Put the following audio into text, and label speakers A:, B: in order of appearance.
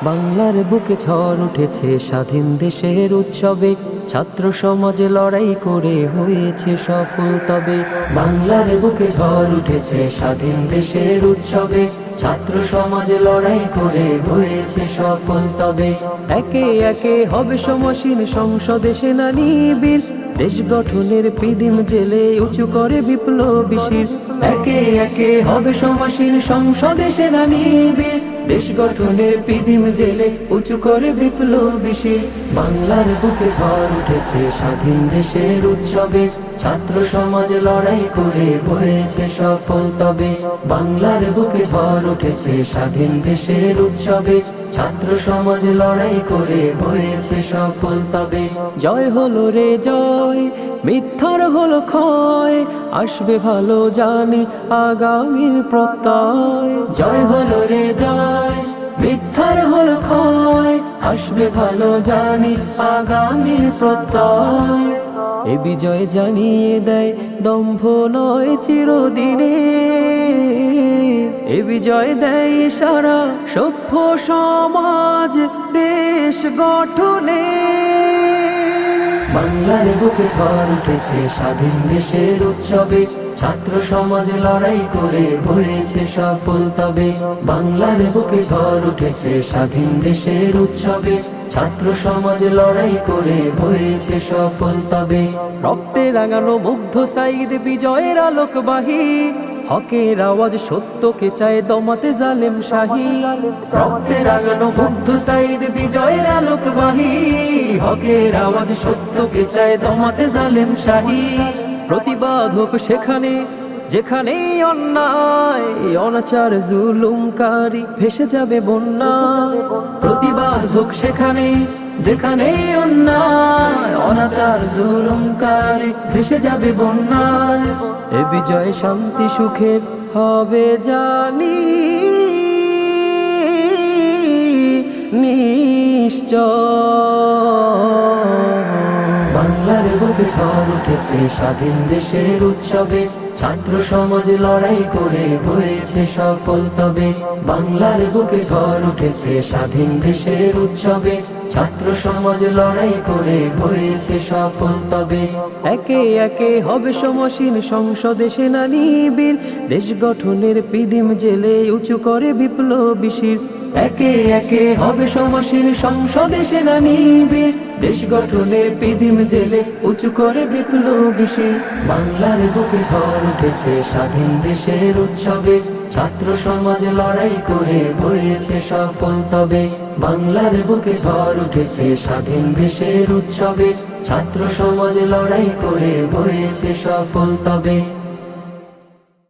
A: বাংলার বুকে ঝড় উঠেছে স্বাধীন দেশের উৎসবে, ছাত্র সমাজে লড়াই করে হয়েছে সফল তবে। বাংলার বুকে ঝড় উঠেছে স্বাধীন দেশের উৎসবে, ছাত্র সমাজে লড়াই করে হয়েছে সফল তবে। একে একে হবে সমসীন সংসদে সেনানীবীর, দেশ গঠনের পিদিম জেলে উঁচু করে বিপ্লবী শির। একে একে হবে সমসীন সংসদে সেনানীবীর, দেশ গঠনের পিদিম জেলে উঁচু করে বিপ্লবী শির। বাংলার বুকে ঝড় উঠেছে স্বাধীন দেশের উৎসবে, ছাত্র সমাজ লড়াই করে হয়েছে সফল তবে। বাংলার বুকে ঝড় উঠেছে স্বাধীন দেশের উৎসবে, ছাত্র সমাজ লড়াই করে হয়েছে সফল তবে। জয় হলো রে জয়, মিথ্যার হলো ক্ষয়, আসবে ভালো জানি আগামীর প্রত্যয়। জয় হলো রে জয়, মিথ্যার হলো ক্ষয়, আসবে ভালো জানি আগামীর প্রত্যয়। এ বিজয় জানিয়ে দেয় দম্ভ নয় চিরদিনে, এ বিজয় দেয় সারা সভ্য সমাজ দেশ গঠনে। বাংলার বুকে ঝড় উঠেছে স্বাধীন দেশের উৎসবে, ছাত্র সমাজ লড়াই করে হয়েছে সফল তবে। বাংলার বুকে ঝড় উঠেছে স্বাধীন দেশের উৎসবে, ছাত্র সমাজ লড়াই করে হয়েছে সফল তবে। রক্তে রাঙানো মুগ্ধ সাইদ বিজয়ের আলোকবাহী, হকের আওয়াজ সত্যকে চায় দমাতে জালেম শাহী। রক্তে রাঙানো মুগ্ধ সাইদ বিজয়ের আলোকবাহী, হকের আওয়াজ সত্যকে চায় দমাতে জালেম শাহী। প্রতিবাদ হোক সেখানে যেখানে অন্যায়, অনাচার জুলুমকারী ভেসে যাবে বন্যায়। প্রতিবাদ হোক সেখানে যেখানে অন্যায়, অনাচার জুলুমকারী ভেসে যাবে বন্যায়। এ বিজয় শান্তি সুখের হবে জানি নিশ্চয়। বাংলার বুকে ঝড় উঠেছে স্বাধীন দেশের উৎসবে, ছাত্র সমাজ লড়াই করে হয়েছে সফল তবে। বাংলার বুকে ঝড় উঠেছে স্বাধীন দেশের উৎসবে, ছাত্র সমাজ লড়াই করে হয়েছে সফল তবে। একে একে হবে সমসীন সংসদে সেনানীবীর, দেশ গঠনের পিদিম জেলে উঁচু করে বিপ্লবী শির। একে একে হবে সমসীন সংসদে সেনানীবীর, দেশ গঠনের পিদিম জেলে উঁচু করে বিপ্লবী শির। বাংলার বুকে ঝড় উঠেছে স্বাধীন দেশের উৎসবে, ছাত্র সমাজ লড়াই করে হয়েছে সফল তবে। বাংলার বুকে ঝড় উঠেছে স্বাধীন দেশের উৎসবে, ছাত্র সমাজ লড়াই করে হয়েছে সফল তবে।